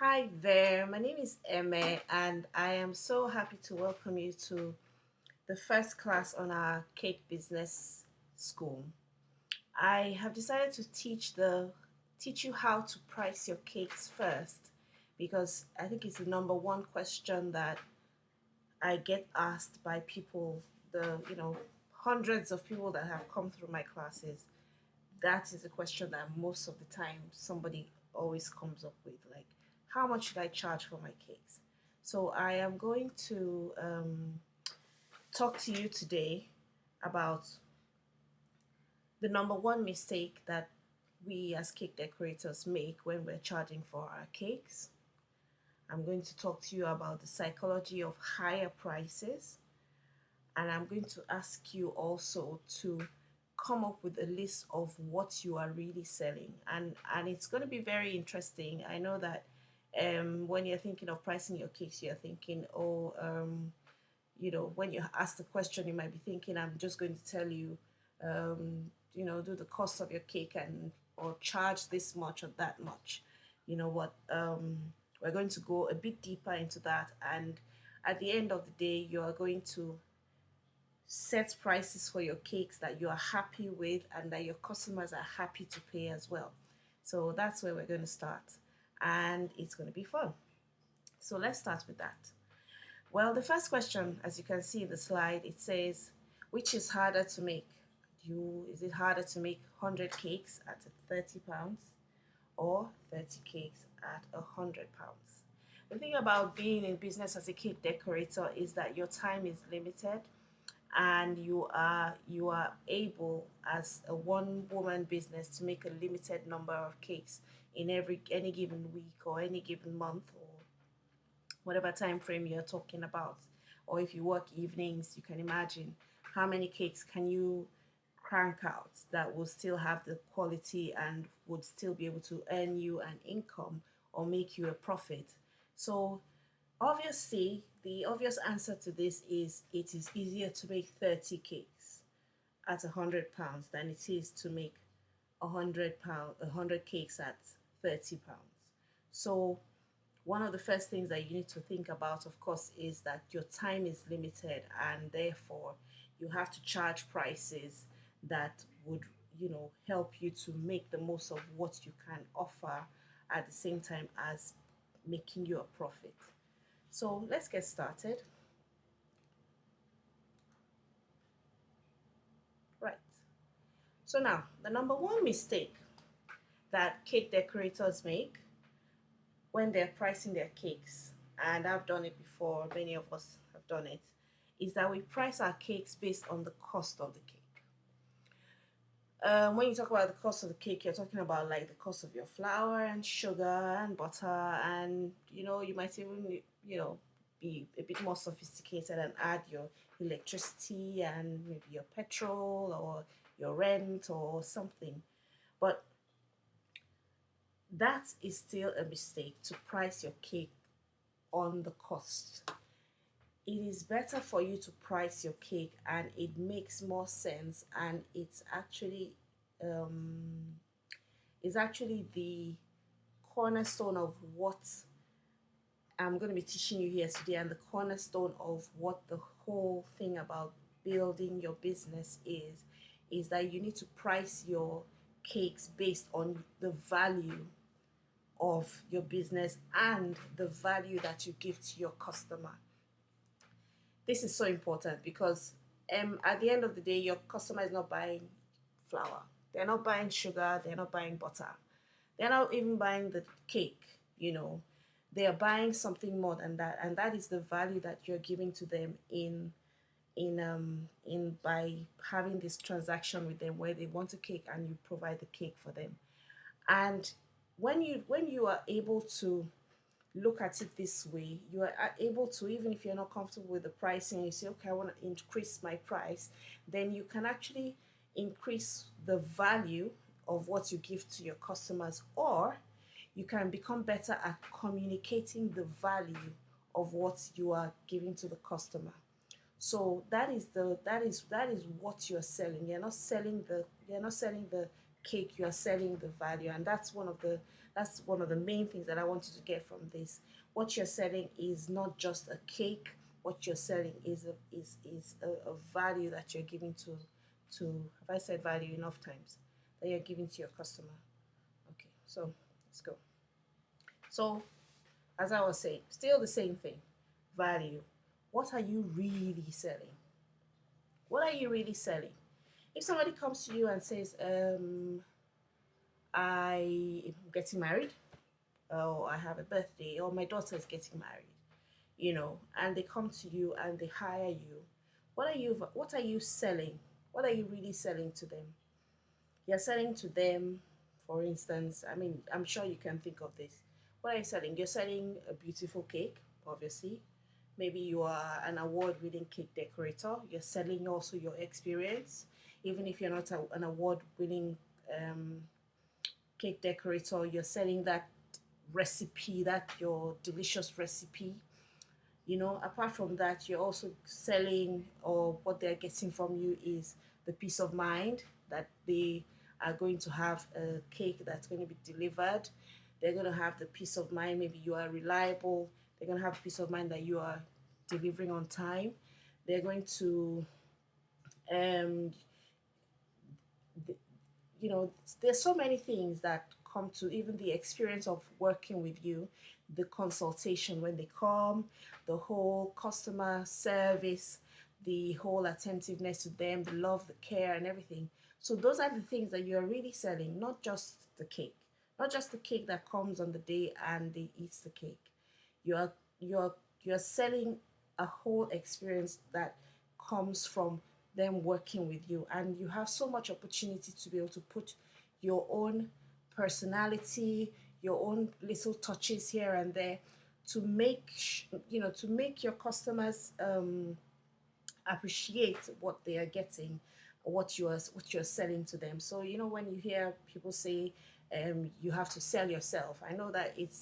Hi there, my name is Emma, and I am so happy to welcome you to the first class on our cake business school. I have decided to teach you how to price your cakes first because I think it's the number one question that I get asked by people, the hundreds of people that have come through my classes. That is a question that most of the time somebody always comes up with, like, how much should I charge for my cakes? So I am going to talk to you today about the number one mistake that we as cake decorators make when we're charging for our cakes. I'm going to talk to you about the psychology of higher prices, and I'm going to ask you also to come up with a list of what you are really selling, and it's going to be very interesting. I know that when you're thinking of pricing your cakes, you're thinking, oh, when you ask the question, you might be thinking, I'm just going to tell you, do the cost of your cake and or charge this much or that much. You know what? We're going to go a bit deeper into that, and at the end of the day, you are going to set prices for your cakes that you are happy with and that your customers are happy to pay as well. So that's where we're going to start, and it's going to be fun. So let's start with that. Well, the first question, as you can see in the slide, it says, which is harder to make? Is it harder to make 100 cakes at £30 or 30 cakes at £100? The thing about being in business as a cake decorator is that your time is limited, and you are able, as a one woman business, to make a limited number of cakes in any given week or any given month, or whatever time frame you're talking about. Or if you work evenings, you can imagine how many cakes can you crank out that will still have the quality and would still be able to earn you an income or make you a profit. So obviously, the obvious answer to this is it is easier to make 30 cakes at £100 than it is to make £100 cakes at £30. So one of the first things that you need to think about, of course, is that your time is limited, and therefore you have to charge prices that would, help you to make the most of what you can offer at the same time as making you a profit. So let's get started. Right. So now, the number one mistake that cake decorators make when they're pricing their cakes, and I've done it before, many of us have done it, is that we price our cakes based on the cost of the cake. When you talk about the cost of the cake, you're talking about like the cost of your flour and sugar and butter, and you might even be a bit more sophisticated and add your electricity and maybe your petrol or your rent or something. But that is still a mistake to price your cake on the cost. It is better for you to price your cake, and it makes more sense, and um, it's actually the cornerstone of what I'm going to be teaching you here today, and the cornerstone of what the whole thing about building your business is that you need to price your cakes based on the value of your business and the value that you give to your customer. This is so important because at the end of the day, your customer is not buying flour, they're not buying sugar, they're not buying butter, they're not even buying the cake. They are buying something more than that, and that is the value that you're giving to them in by having this transaction with them where they want a cake and you provide the cake for them. And when you are able to look at it this way, you are able to, even if you're not comfortable with the pricing, you say, okay, I want to increase my price, then you can actually increase the value of what you give to your customers, or you can become better at communicating the value of what you are giving to the customer. So that is what you're selling. You're not selling the cake, you are selling the value. And that's one of the main things that I want you to get from this. What you're selling is not just a cake. What you're selling is a value that you're giving to have I said value enough times, that you're giving to your customer. Okay, so let's go. So as I was saying, still the same thing. Value. What are you really selling? What are you really selling? If somebody comes to you and says, I am getting married, or I have a birthday, or my daughter is getting married, and they come to you and they hire you, what are you selling? What are you really selling to them? You're selling to them, for instance, I mean, I'm sure you can think of this. What are you selling? You're selling a beautiful cake, obviously. Maybe you are an award winning cake decorator. You're selling also your experience. Even if you're not an award winning um, cake decorator, you're selling that recipe, that your delicious recipe. Apart from that, you're also selling, or what they're getting from you is the peace of mind that they are going to have a cake that's going to be delivered. They're going to have the peace of mind, maybe you are reliable. They're going to have peace of mind that you are delivering on time. They're going to um, there's so many things that come to even the experience of working with you, the consultation when they come, the whole customer service, the whole attentiveness to them, the love, the care, and everything. So those are the things that you're really selling, not just the cake, not just the cake that comes on the day and they eat the cake. You're you're you're selling a whole experience that comes from them working with you, and you have so much opportunity to be able to put your own personality, your own little touches here and there to make your customers appreciate what they are getting, what you're selling to them. So when you hear people say you have to sell yourself, I know that it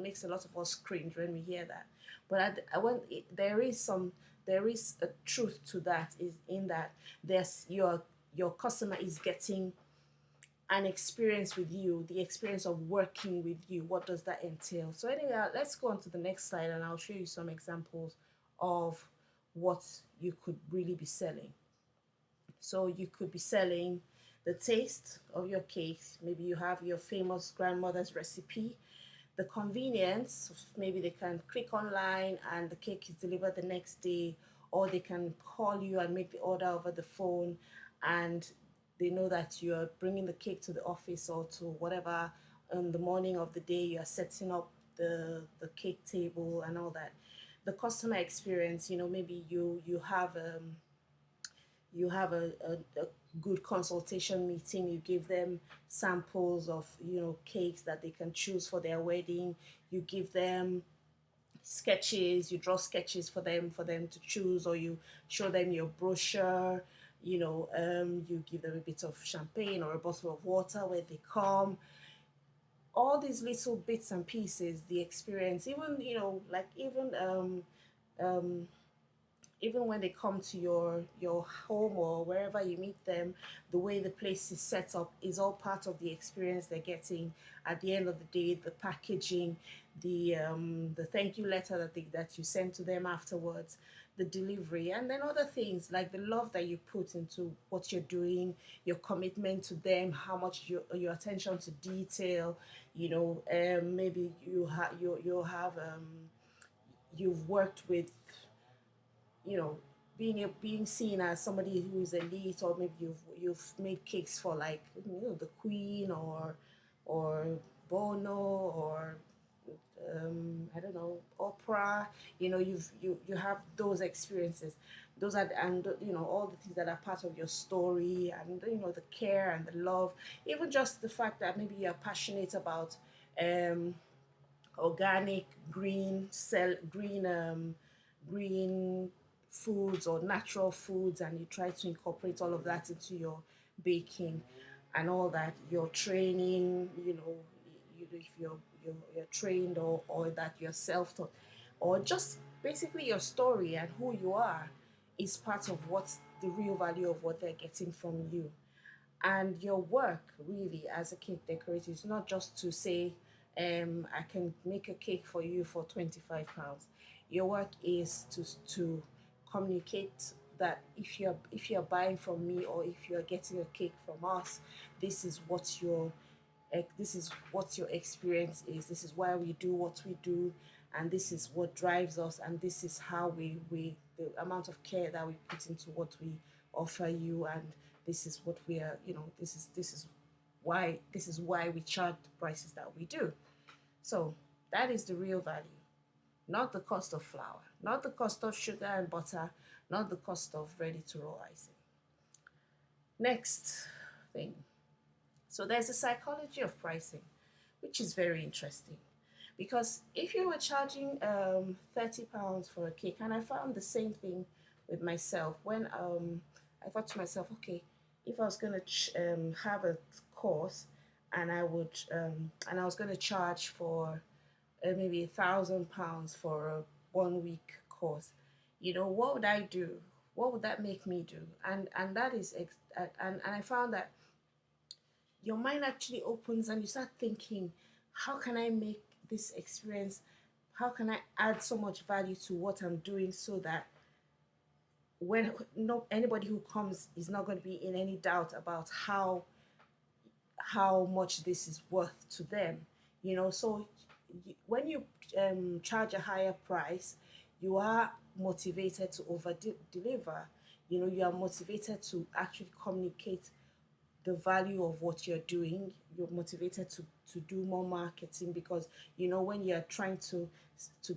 makes a lot of us cringe when we hear that. But there is a truth to that, is in that there's your customer is getting an experience with you, the experience of working with you. What does that entail? So anyway, let's go on to the next slide and I'll show you some examples of what you could really be selling. So you could be selling the taste of your cakes. Maybe you have your famous grandmother's recipe. The convenience, maybe they can click online and the cake is delivered the next day, or they can call you and make the order over the phone, and they know that you're bringing the cake to the office or to whatever on the morning of the day you are setting up the cake table and all that. The customer experience, maybe you have a good consultation meeting. You give them samples of cakes that they can choose for their wedding. You give them sketches, you draw sketches for them to choose, or you show them your brochure. You give them a bit of champagne or a bottle of water where they come. All these little bits and pieces, the experience, even like um even when they come to your home or wherever you meet them, the way the place is set up is all part of the experience they're getting. At the end of the day, the packaging, the thank you letter that you send to them afterwards, the delivery, and then other things like the love that you put into what you're doing, your commitment to them, how much your attention to detail. Maybe you've worked with, being seen as somebody who is elite, or maybe you've made cakes for, like, the Queen, or Bono, or I don't know, opera. You have those experiences. Those are and all the things that are part of your story, and the care and the love. Even just the fact that maybe you're passionate about um organic, green foods or natural foods, and you try to incorporate all of that into your baking and all that. Your training, if you're trained, or that you're self-taught, or just basically your story and who you are is part of what's the real value of what they're getting from you. And your work really as a cake decorator is not just to say, I can make a cake for you for £25. Your work is to communicate that if you're buying from me, or if you're getting a cake from us, this is what your experience is. This is why we do what we do, and this is what drives us, and this is how we the amount of care that we put into what we offer you, and this is what we are. This is why we charge the prices that we do. So that is the real value, not the cost of flour, not the cost of sugar and butter, not the cost of ready to roll icing. Next thing. So there's a psychology of pricing, which is very interesting. Because if you were charging £30 for a cake, and I found the same thing with myself when I thought to myself, okay, if I was going to have a course, and I was going to charge for maybe £1,000 for a 1 week course, what would I do? What would that make me do? And that is and I found that your mind actually opens and you start thinking, how can I make this experience, how can I add so much value to what I'm doing, so that when no anybody who comes is not going to be in any doubt about how much this is worth to them. So when you charge a higher price, you are motivated to over deliver. You are motivated to actually communicate the value of what you're doing. You're motivated to do more marketing, because when you're trying to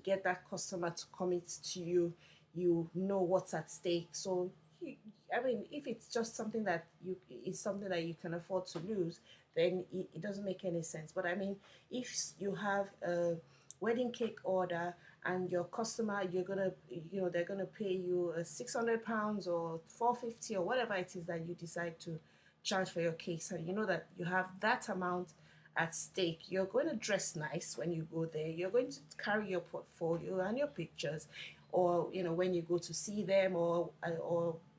get that customer to commit to you, you know what's at stake. So I mean, if it's just something that you can afford to lose, then it doesn't make any sense. But I mean, if you have a wedding cake order, and your customer, they're gonna pay you £600 or 450 or whatever it is that you decide to charge for your cakes, and you know that you have that amount at stake, you're going to dress nice when you go there. You're going to carry your portfolio and your pictures, or when you go to see them, or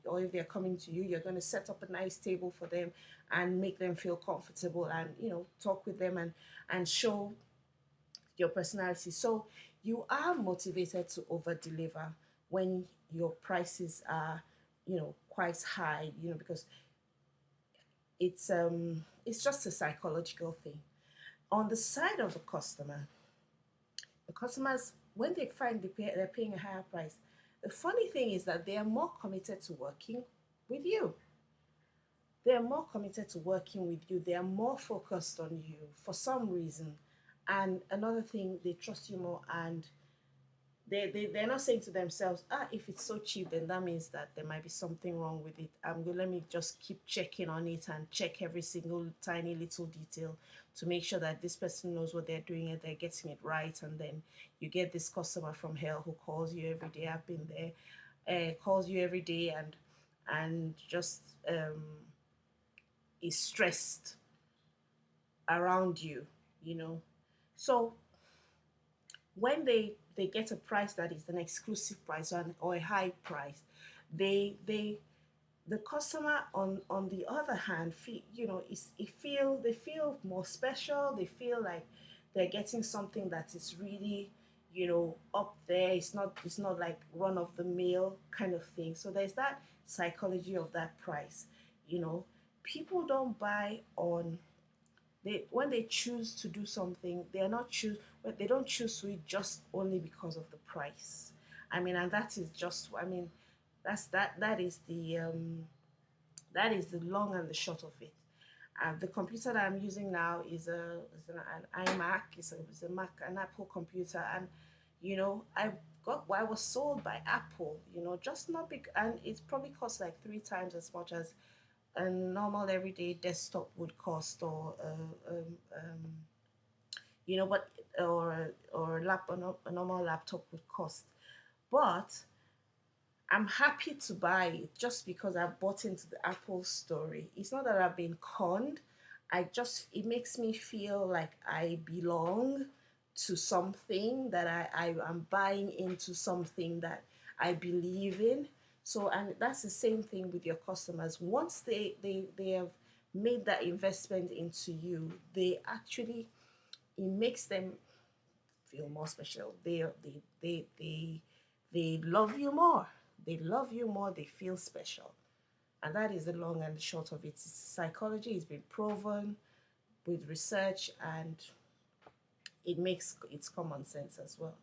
if they're coming to you, you're going to set up a nice table for them and make them feel comfortable, and talk with them, and show your personality. So you are motivated to over deliver when your prices are quite high, because it's just a psychological thing. On the side of the customers, when they find they're paying a higher price, the funny thing is that they are more committed to working with you. They are more committed to working with you. They are more focused on you for some reason. And another thing, they trust you more, and they're not saying to themselves, if it's so cheap, then that means that there might be something wrong with it. Let me just keep checking on it and check every single tiny little detail to make sure that this person knows what they're doing and they're getting it right. And then you get this customer from hell who calls you every day. I've been there. Calls you every day, and just is stressed around you, you know. So when they get a price that is an exclusive price, or a high price, they the customer on the other hand feel, they feel more special. They feel like they're getting something that is really up there. It's not like run of the mill kind of thing. So there's that psychology of that price. you know People don't buy on, when they choose to do something, they don't choose to it just only because of the price. I mean, and that is just, I mean, that is the long and the short of it. The computer that I'm using now is an iMac. It's a Mac, an Apple computer, and I was sold by Apple. Just not big, and it probably costs like 3 times as much as a normal everyday desktop would cost, or but or a normal laptop would cost. But I'm happy to buy it just because I bought into the Apple story. It's not that I've been conned. It makes me feel like I belong to something, that I am buying into something that I believe in. So, and that's the same thing with your customers. Once they have made that investment into you, they actually, it makes them feel more special. They love you more. They love you more. They feel special, and that is the long and the short of it. Psychology has been proven with research, and it makes it's common sense as well.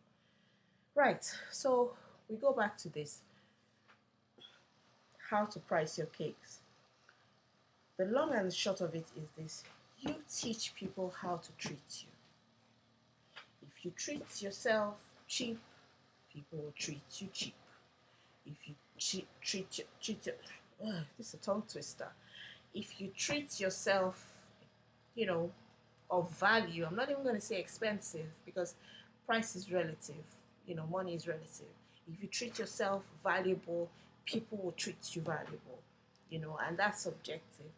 Right. So we go back to this: how to price your cakes. The long and the short of it is this: you teach people how to treat you. If you treat yourself cheap, people will treat you cheap. If you treat your, this is a tongue twister. If you treat yourself, you know, of value, I'm not even going to say expensive because price is relative. Money is relative. If you treat yourself valuable, people will treat you valuable. And that's subjective.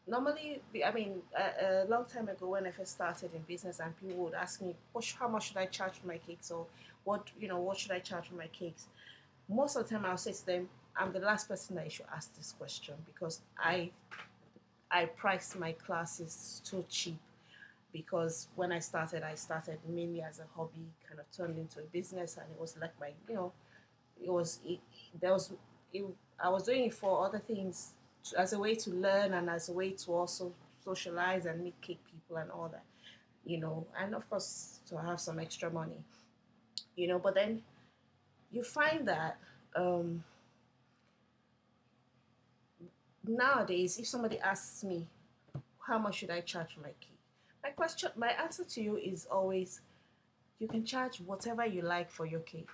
Normally, I mean, a long time ago when I first started in business, and people would ask me, how much should I charge for my cakes, or what should I charge for my cakes? Most of the time, I'll say to them, I'm the last person that you should ask this question, because I price my classes so cheap, because when I started mainly as a hobby, kind of turned into a business, and it was like my, it was it, there was it, I was doing it for other things, as a way to learn and as a way to also socialize and meet cake people and all that, and of course to have some extra money, but then you find that um, nowadays, if somebody asks me how much should I charge for my cake, my answer to you is always, you can charge whatever you like for your cake.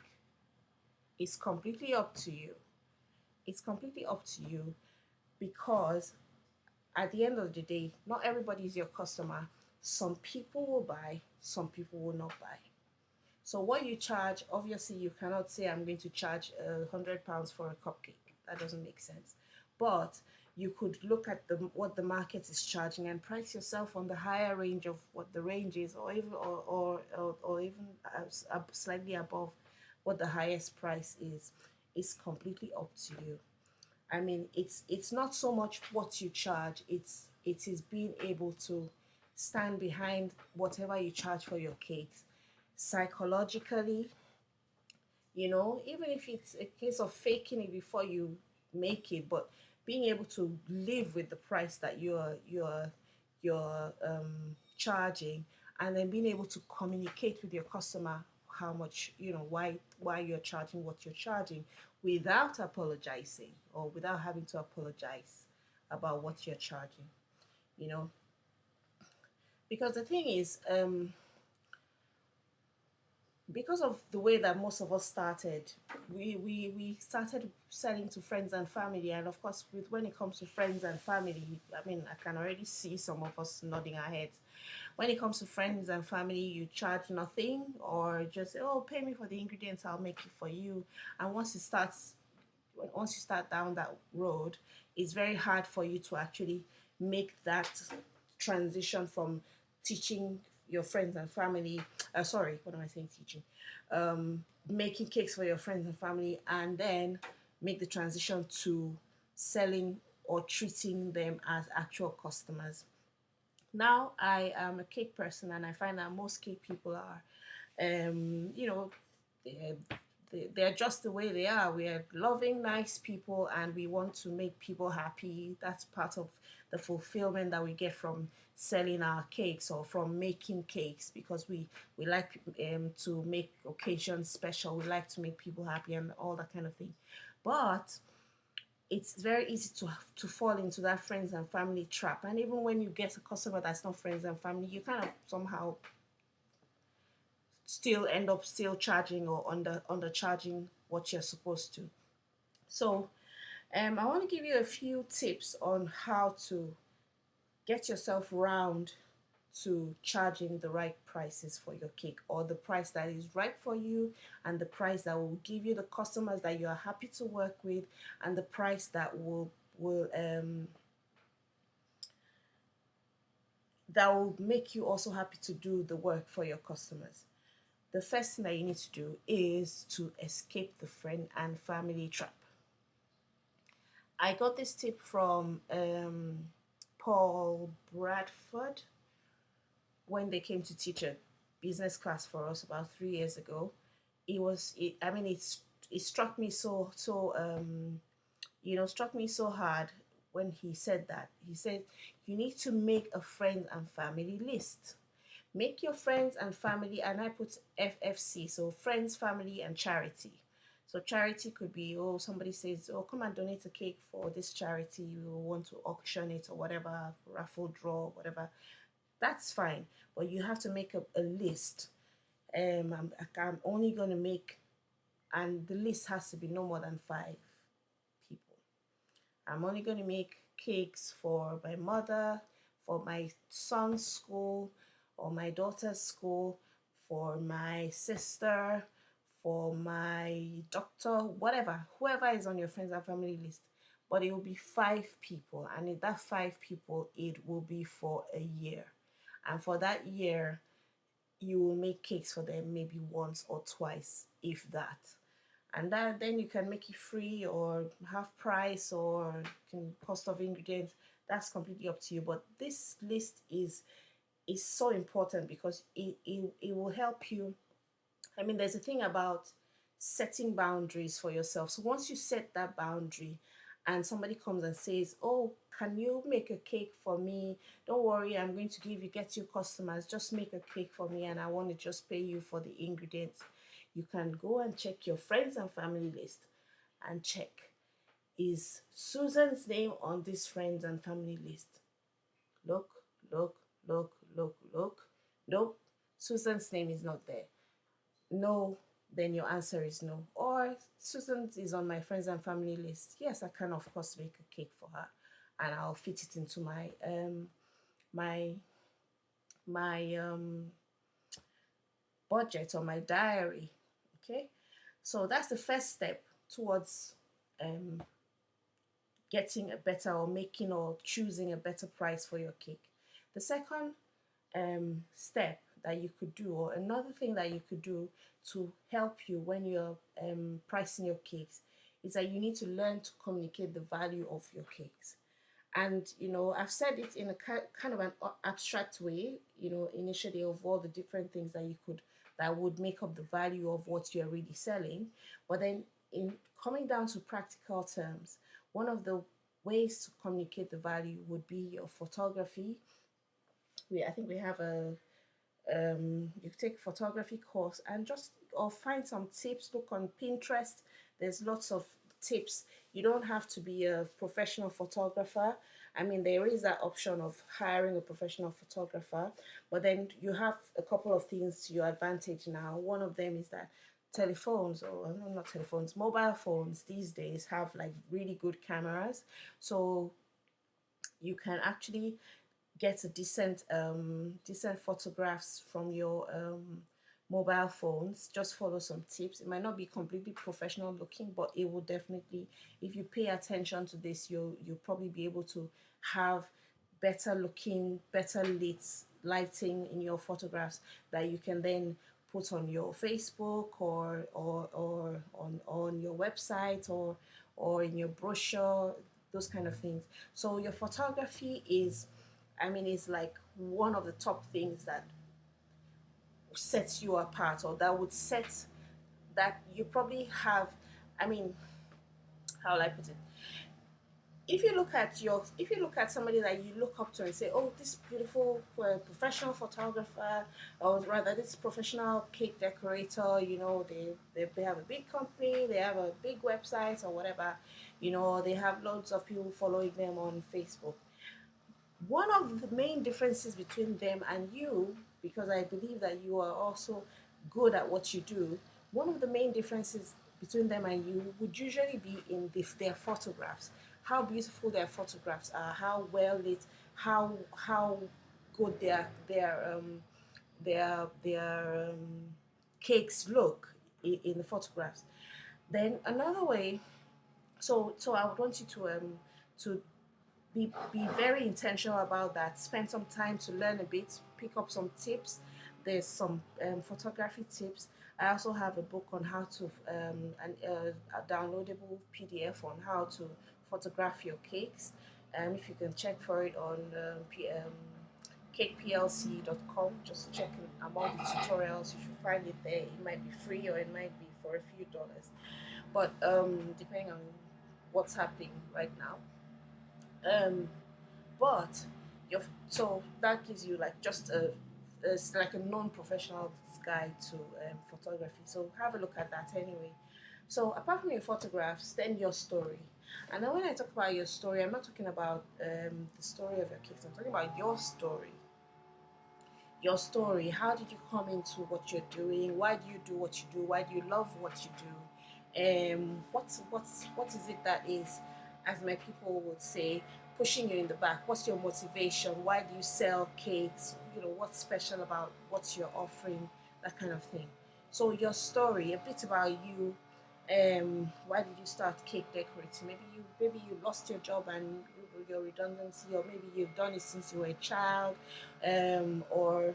It's completely up to you. It's completely up to you, because at the end of the day, not everybody is your customer. Some people will buy, some people will not buy. So what you charge, obviously, you cannot say I'm going to charge £100 for a cupcake. That doesn't make sense. But you could look at what the market is charging and price yourself on the higher range of what the range is, or even or even slightly above what the highest price is. It's completely up to you. I mean, it's not so much what you charge. It is being able to stand behind whatever you charge for your cakes psychologically, even if it's a case of faking it before you make it, but being able to live with the price that you're charging, and then being able to communicate with your customer how much, why you're charging what you're charging, without apologizing, or without having to apologize about what you're charging, you know because the thing is, because of the way that most of us started, we started selling to friends and family, and of course, when it comes to friends and family, I mean, I can already see some of us nodding our heads. When it comes to friends and family, you charge nothing, or just say, "Oh, pay me for the ingredients, I'll make it for you." And once you start down that road, it's very hard for you to actually make that transition from teaching your friends and family. Sorry, what am I saying? Teaching, making cakes for your friends and family, and then make the transition to selling or treating them as actual customers. Now I am a cake person, and I find that most cake people are, you know, they're, they're just the way they are. We are loving, nice people, and we want to make people happy. That's part of the fulfillment that we get from selling our cakes, or from making cakes, because we like to make occasions special. We like to make people happy and all that kind of thing. But it's very easy to fall into that friends and family trap. And even when you get a customer that's not friends and family, you kind of somehow still end up still charging, or undercharging what you're supposed to. So I want to give you a few tips on how to get yourself round to charging the right prices for your cake, or the price that is right for you, and the price that will give you the customers that you are happy to work with, and the price that will make you also happy to do the work for your customers. The first thing that you need to do is to escape the friend and family trap. I got this tip from Paul Bradford when they came to teach a business class for us about 3 years ago. I mean, it struck me struck me so hard when he said that. He said, you need to make a friends and family list. Make your friends and family, and I put FFC, so friends, family, and charity. So charity could be, oh, somebody says, oh, come and donate a cake for this charity. You want to auction it or whatever, raffle draw, whatever. That's fine, but you have to make a list. I'm only going to make, and the list has to be no more than 5 people. I'm only going to make cakes for my mother, for my son's school, or my daughter's school, for my sister, for my doctor, whatever, whoever is on your friends and family list. But it will be 5 people, and in that 5 people, it will be for a year. And for that year, you will make cakes for them maybe once or twice, if that. And that then you can make it free or half price or can cost of ingredients. That's completely up to you. But this list is so important because it will help you. I mean, there's a thing about setting boundaries for yourself. So once you set that boundary and somebody comes and says, oh, can you make a cake for me? Don't worry, I'm going to get you customers. Just make a cake for me and I want to just pay you for the ingredients. You can go and check your friends and family list and check, is Susan's name on this friends and family list? Look, look, look, look, look. Nope, Susan's name is not there. No, then your answer is no. Or Susan is on my friends and family list. Yes, I can of course make a cake for her, and I'll fit it into my my budget or my diary. Okay, so that's the first step towards um, getting a better or making or choosing a better price for your cake. The second step that you could do, or another thing that you could do to help you when you're pricing your cakes, is that you need to learn to communicate the value of your cakes. And I've said it in a kind of an abstract way, initially, of all the different things that would make up the value of what you're really selling. But then in coming down to practical terms, one of the ways to communicate the value would be your photography. I think we have a you take photography course and just or find some tips. Look on Pinterest. There's lots of tips. You don't have to be a professional photographer. I mean, there is that option of hiring a professional photographer, but then you have a couple of things to your advantage now. One of them is that telephones, or no, not telephones, mobile phones these days have like really good cameras. So you can actually get a decent photographs from your mobile phones. Just follow some tips. It might not be completely professional looking, but it will definitely, if you pay attention to this, you'll probably be able to have better looking, better lit lighting in your photographs that you can then put on your Facebook or on your website or in your brochure, those kind of things. So your photography is, I mean, it's like one of the top things that sets you apart, or that would set that you probably have. I mean, how will I put it? If you look at somebody that you look up to and say, oh, this beautiful professional photographer, or rather this professional cake decorator, they have a big company, they have a big website or whatever, they have loads of people following them on Facebook. One of the main differences between them and you, because I believe that you are also good at what you do, one of the main differences between them and you would usually be in their photographs. How beautiful their photographs are, how well lit, how good their cakes look in the photographs. Then another way, so I would want you to be very intentional about that. Spend some time to learn a bit, pick up some tips. There's some photography tips. I also have a book on how to a downloadable PDF on how to photograph your cakes. If you can check for it on cakeplc.com, just check among the tutorials, you should find it there. It might be free or it might be for a few dollars, but depending on what's happening right now. Um, but you're, so that gives you like just it's like a non-professional guide to photography. So have a look at that anyway. So apart from your photographs, then your story. And then when I talk about your story, I'm not talking about the story of your kids. I'm talking about your story. Your story. How did you come into what you're doing? Why do you do what you do? Why do you love what you do? What is it that is, as my people would say, pushing you in the back? What's your motivation? Why do you sell cakes? You know, what's special about what you're offering? That kind of thing. So your story, a bit about you. Why did you start cake decorating? Maybe you lost your job and your redundancy, or maybe you've done it since you were a child, or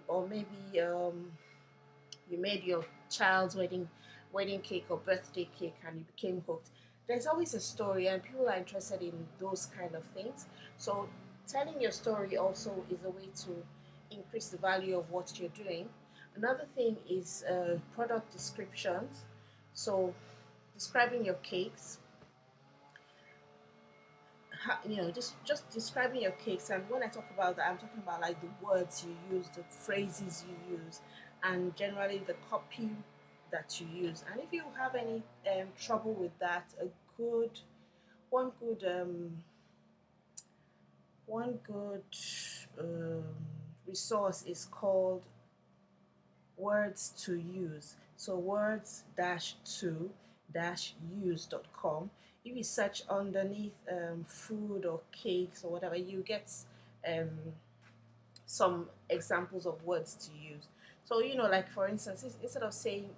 or maybe you made your child's wedding cake or birthday cake and you became hooked. There's always a story, and people are interested in those kind of things. So telling your story also is a way to increase the value of what you're doing. Another thing is product descriptions. So describing your cakes, just describing your cakes. And when I talk about that, I'm talking about like the words you use, the phrases you use, and generally the copy that you use. And if you have any trouble with that, a good one good one good um, resource is called words to use. So words to use.com. If you search underneath food or cakes or whatever, you get um, some examples of words to use. So like for instance, instead of saying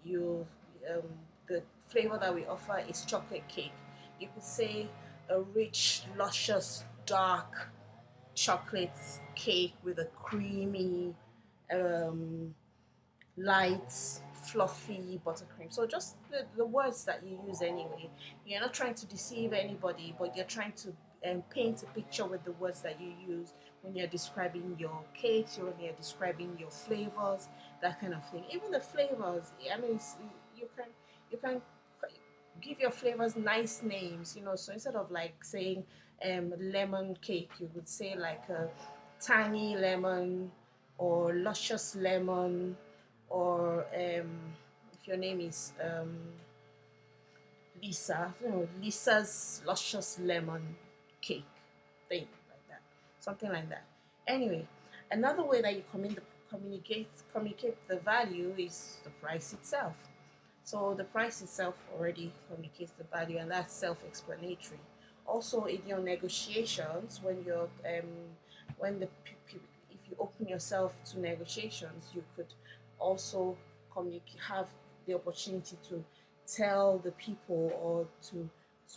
you um, the flavor that we offer is chocolate cake, you could say a rich, luscious, dark chocolate cake with a creamy um, light, fluffy buttercream. So just the words that you use anyway. You're not trying to deceive anybody, but you're trying to paint a picture with the words that you use when you're describing your cakes, when you're describing your flavors, that kind of thing. Even the flavors, I mean, you can give your flavors nice names. So instead of like saying lemon cake, you would say like a tangy lemon or luscious lemon, or if your name is Lisa, Lisa's luscious lemon cake thing, like that, something like that. Anyway, another way that you communicate the value is the price itself. So the price itself already communicates the value, and that's self-explanatory. Also, in your negotiations, when if you open yourself to negotiations, you could also have the opportunity to tell the people, or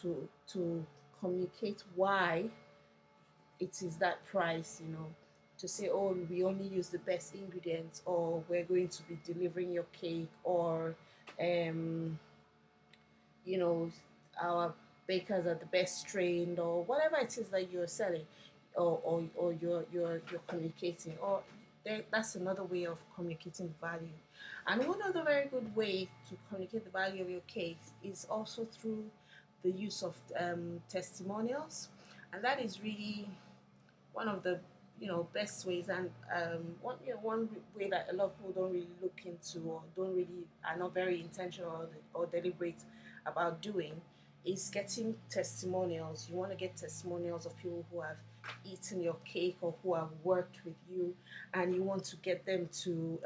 to communicate why it is that price. To say, oh, we only use the best ingredients, or we're going to be delivering your cake, or um, you know, our bakers are the best trained, or whatever it is that you're selling, or you're communicating, or that's another way of communicating value. And one other very good way to communicate the value of your cakes is also through the use of testimonials, and that is really one of the best ways. And one way that a lot of people don't really look into, or don't really are not very intentional or deliberate about doing, is getting testimonials. You want to get testimonials of people who have eaten your cake or who have worked with you, and you want to get them to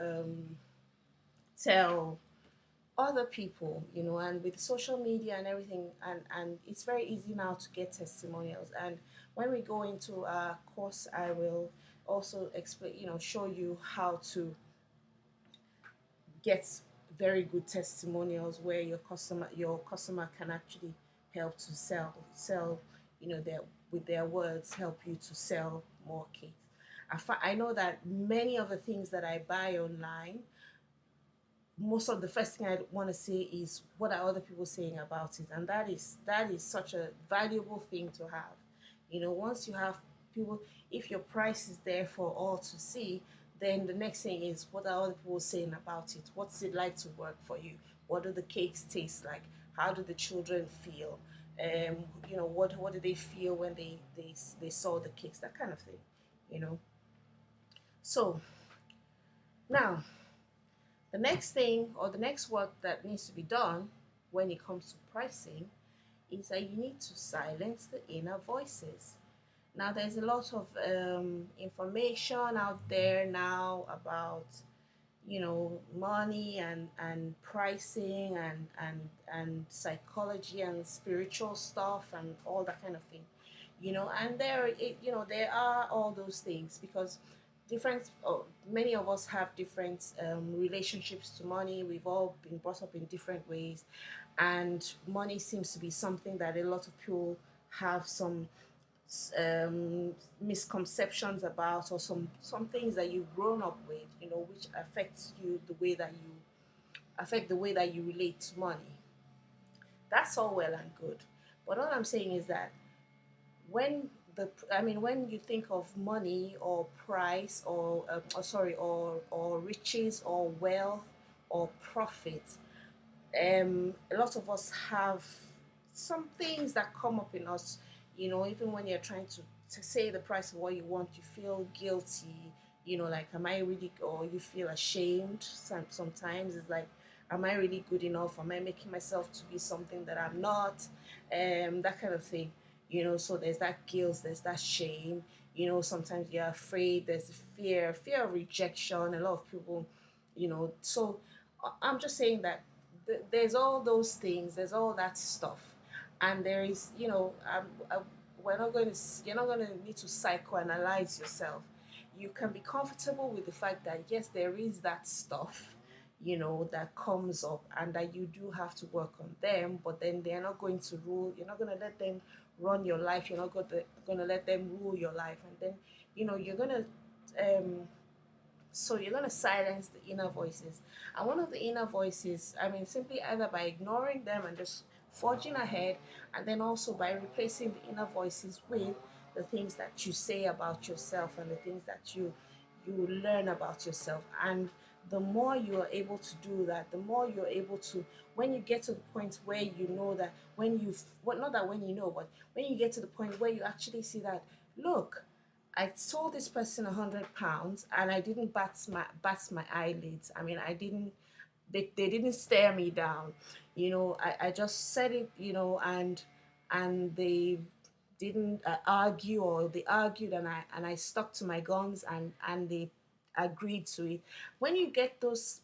tell other people. And with social media and everything, and it's very easy now to get testimonials. And when we go into our course, I will also explain, show you how to get very good testimonials, where your customer can actually help to sell, their with their words, help you to sell more cakes. I know that many of the things that I buy online, most of the first thing I want to say is what are other people saying about it, and that is such a valuable thing to have. Once you have people, if your price is there for all to see, then the next thing is what are other people saying about it? What's it like to work for you? What do the cakes taste like? How do the children feel? What do they feel when they saw the cakes? That kind of thing, you know. So now the next thing or the next work that needs to be done when it comes to pricing is that you need to silence the inner voices. Now, there's a lot of information out there now about money and pricing and psychology and spiritual stuff and all that kind of thing. And there are all those things because different many of us have different relationships to money. We've all been brought up in different ways, and money seems to be something that a lot of people have some misconceptions about, or some things that you've grown up with, which affects you the way that you affect the way that you relate to money. That's all well and good, but all I'm saying is that when when you think of money or price or riches or wealth or profit, a lot of us have some things that come up in us. Even when you're trying to say the price of what you want, you feel guilty. Like, am I really, or you feel ashamed. Sometimes it's like, am I really good enough? Am I making myself to be something that I'm not? That kind of thing. So there's that guilt, there's that shame. Sometimes you're afraid, there's fear of rejection. A lot of people, so I'm just saying that there's all those things, there's all that stuff, and there is, we're not going to, you're not going to need to psychoanalyze yourself. You can be comfortable with the fact that yes, there is that stuff, that comes up, and that you do have to work on them, but then they're not going to rule. You're not going to let them run your life. You're not going to let them rule your life, and then you're going to so you're going to silence the inner voices. And one of the inner voices, simply either by ignoring them and just forging ahead, and then also by replacing the inner voices with the things that you say about yourself and the things that you learn about yourself. And the more you are able to do that, the more you're able to, when you get to the point where you know that, when you, well, not that when you know, but when you get to the point where you actually see that, look, I told this person £100 and I didn't bat my eyelids. I didn't. They didn't stare me down. I just said it. And they didn't argue, or they argued, and I stuck to my guns, and they agreed to it. When you get those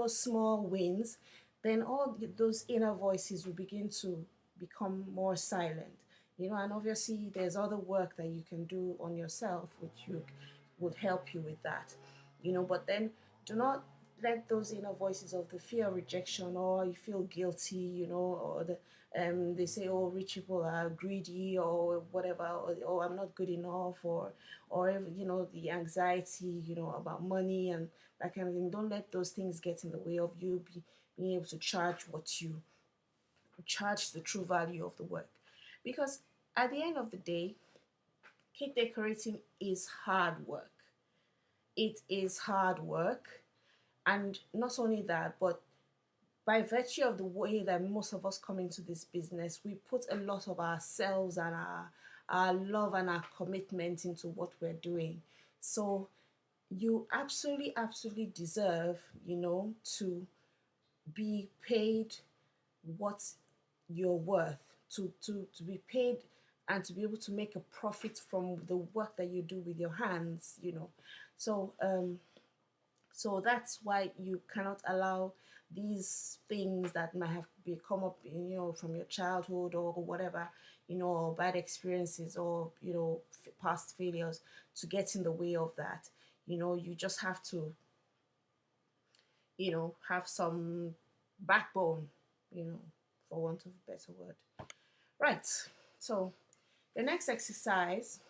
small wins, then all those inner voices will begin to become more silent. And obviously there's other work that you can do on yourself, which would help you with that. But then do not let those inner voices of the fear of rejection, or you feel guilty, or they say, oh, rich people are greedy, or whatever, or oh, I'm not good enough, or the anxiety, about money and that kind of thing. Don't let those things get in the way of you being able to charge the true value of the work. Because at the end of the day, cake decorating is hard work. It is hard work. And not only that, but by virtue of the way that most of us come into this business, we put a lot of ourselves and our love and our commitment into what we're doing. So you absolutely, absolutely deserve, to be paid what you're worth, to be paid and to be able to make a profit from the work that you do with your hands. So that's why you cannot allow these things that might have come up, from your childhood or whatever, or bad experiences, or past failures, to get in the way of that. You just have to, have some backbone, you know, for want of a better word. Right. So the next exercise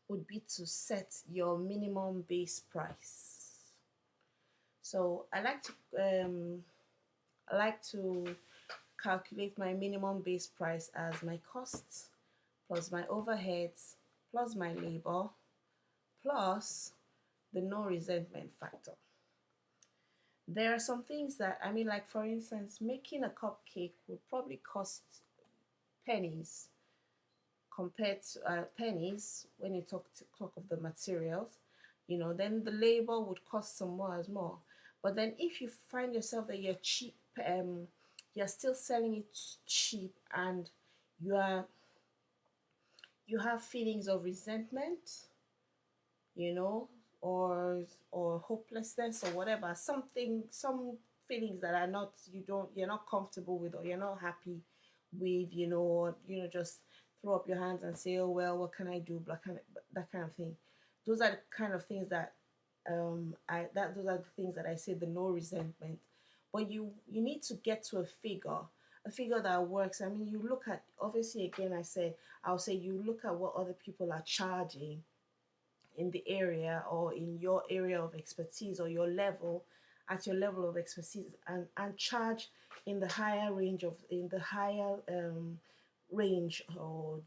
would be to set your minimum base price. So I like to calculate my minimum base price as my costs plus my overheads plus my labor plus the no resentment factor. There are some things that, I mean, like for instance, making a cupcake would probably cost pennies compared to pennies when you talk of the materials, then the labor would cost some more as more. But then if you find yourself that you're cheap, you're still selling it cheap, and you are you have feelings of resentment, you know, or hopelessness or whatever, some feelings that are not you're not comfortable with, or you're not happy with, or just throw up your hands and say, oh well, what can I do, that kind of thing. Those are the kind of things that I that those are the things that I say, the no resentment. But you need to get to a figure that works. I mean, you look at, obviously, again, I'll say you look at what other people are charging in the area, or in your area of expertise, or at your level of expertise, and charge in the higher range, or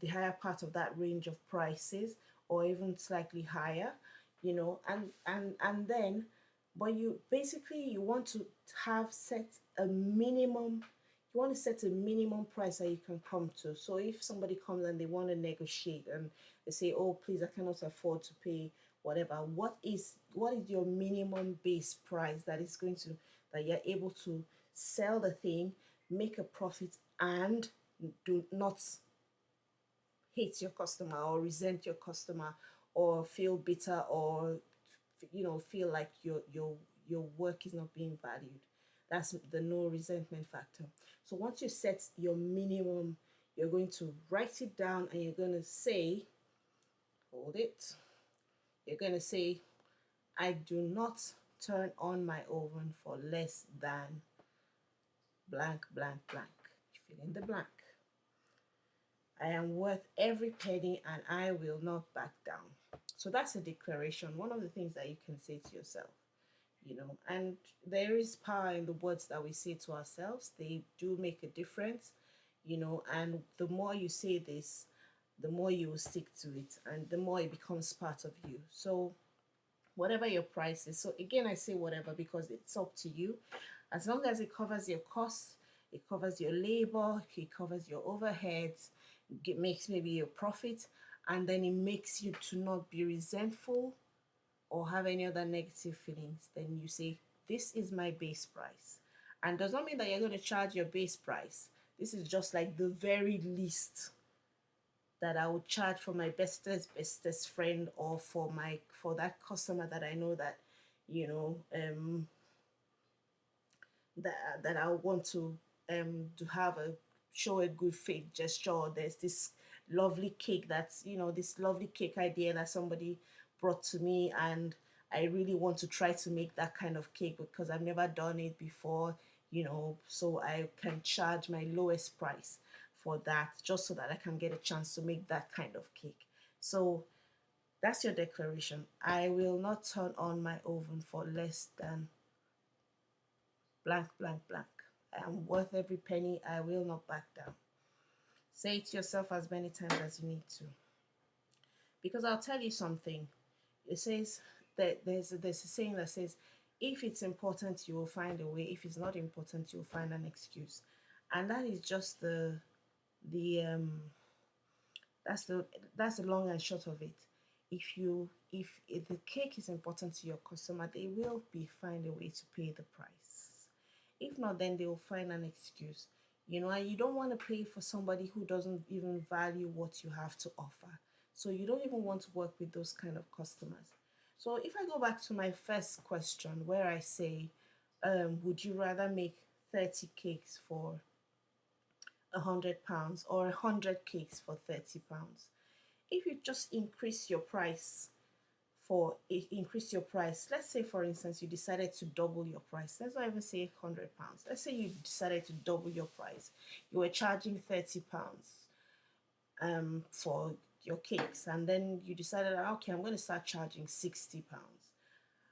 the higher part of that range of prices, or even slightly higher, and then, but you want to have set a minimum you want to set a minimum price that you can come to. So if somebody comes and they want to negotiate, and they say, oh please, I cannot afford to pay whatever, what is your minimum base price that you're able to sell the thing, make a profit, and do not hate your customer, or resent your customer, or feel bitter, or feel like your work is not being valued. That's the no resentment factor. So once you set your minimum, you're going to write it down, and you're going to say, hold it, you're going to say, I do not turn on my oven for less than blank blank blank. You fill in the blank. I am worth every penny, and I will not back down. So that's a declaration, one of the things that you can say to yourself. And there is power in the words that we say to ourselves. They do make a difference, and the more you say this, the more you will stick to it, and the more it becomes part of you. So whatever your price is, so again, I say whatever because it's up to you. As long as it covers your costs, it covers your labor, it covers your overheads, it makes maybe your profit, and then it makes you to not be resentful or have any other negative feelings, then you say, this is my base price. And does not mean that you're going to charge your base price. This is just like the very least that I would charge for my bestest friend, or for that customer that I know that, you know, that I want to have a show a good faith gesture. Or there's this lovely cake that's, this lovely cake idea that somebody brought to me, and I really want to try to make that kind of cake because I've never done it before, so I can charge my lowest price for that, just so that I can get a chance to make that kind of cake. So that's your declaration. I will not turn on my oven for less than blank, blank, blank. I am worth every penny. I will not back down. Say it to yourself as many times as you need to. Because I'll tell you something. It says that there's a saying that says, if it's important, you will find a way. If it's not important, you'll find an excuse. And that is just the that's the that's the long and short of it. If the cake is important to your customer, they will be find a way to pay the price. If not, then they will find an excuse. And you don't want to pay for somebody who doesn't even value what you have to offer. So you don't even want to work with those kind of customers. So if I go back to my first question, where I say, would you rather make 30 cakes for £100, or 100 cakes for £30? If you just increase your price, let's say for instance you decided to double your price. Let's not even say £100. Let's say you decided to double your price. You were charging £30 for your cakes, and then you decided, okay, I'm going to start charging £60.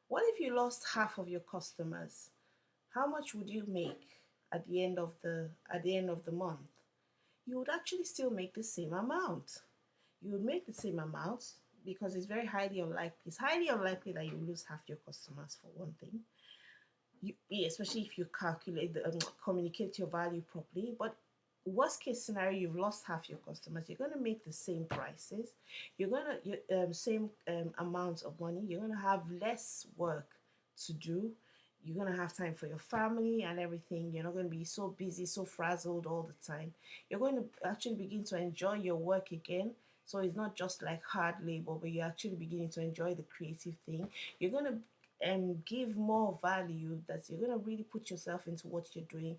What if you lost half of your customers? How much would you make at the end of the month? You would actually still make the same amount. You would make the same amount because it's very highly unlikely. It's highly unlikely that you lose half your customers for one thing. Especially if you communicate your value properly. But worst case scenario, you've lost half your customers. You're going to make the same prices. You're going to same amount of money. You're going to have less work to do. You're going to have time for your family and everything. You're not going to be so busy, so frazzled all the time. You're going to actually begin to enjoy your work again. So it's not just like hard labor, but you're actually beginning to enjoy the creative thing. You're going to give more value, that you're going to really put yourself into what you're doing,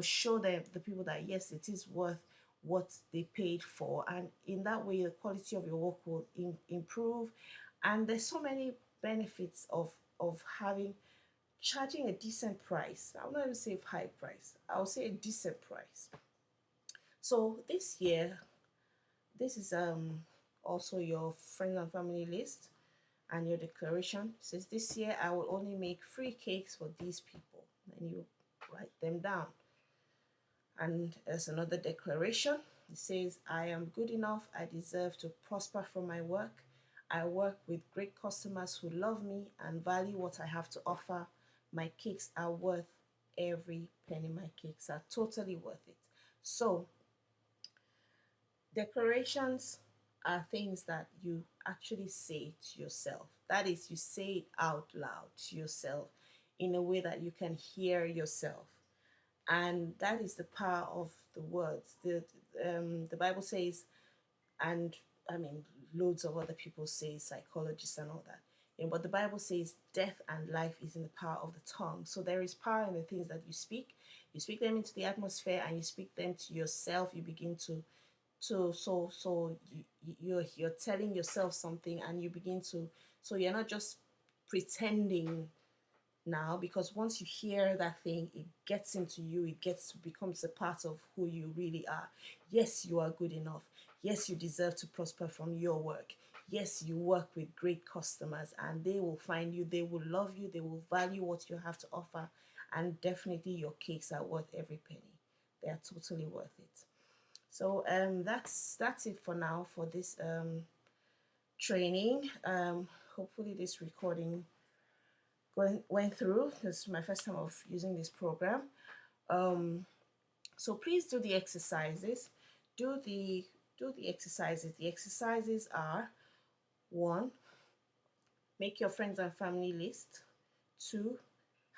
show them, the people, that yes, it is worth what they paid for, and in that way the quality of your work will improve. And there's so many benefits of having charging a decent price. I will not even say high price, I'll say a decent price. So this year, this is also your friends and family list and your declaration. Says this year I will only make free cakes for these people. And you write them down. And there's another declaration. It says, I am good enough. I deserve to prosper from my work. I work with great customers who love me and value what I have to offer. My cakes are worth every penny. My cakes are totally worth it. So declarations are things that you actually say to yourself. That is, you say it out loud to yourself in a way that you can hear yourself. And that is the power of the words. The Bible says, and I mean, loads of other people say, psychologists and all that. But the Bible says death and life is in the power of the tongue. So there is power in the things that you speak. You speak them into the atmosphere and you speak them to yourself. You begin you're telling yourself something, and you begin to, so you're not just pretending now, because once you hear that thing, it gets into you, becomes a part of who you really are. Yes, you are good enough. Yes, you deserve to prosper from your work. Yes, you work with great customers, and they will find you, they will love you, they will value what you have to offer, and definitely your cakes are worth every penny. They are totally worth it. So that's it for now for this training. Hopefully this recording went through. This is my first time of using this program. So please do the exercises. Do the exercises. The exercises are: one, make your friends and family list. Two,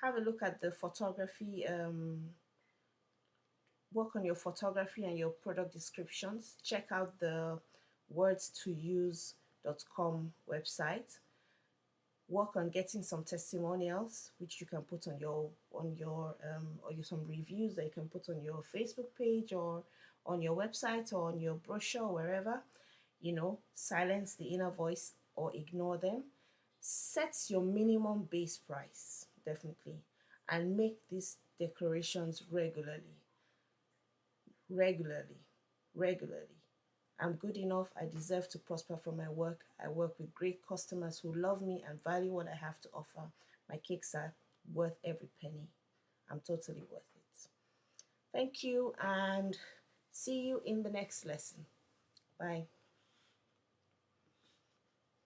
have a look at the photography. Work on your photography and your product descriptions. Check out the wordstouse.com website. Work on getting some testimonials, which you can put or some reviews that you can put on your Facebook page or on your website or on your brochure, wherever. Silence the inner voice or ignore them. Set your minimum base price, definitely, and make these declarations regularly, regularly. I'm good enough. I deserve to prosper from my work. I work with great customers who love me and value what I have to offer. My cakes are worth every penny. I'm totally worth it. Thank you, and see you in the next lesson. Bye.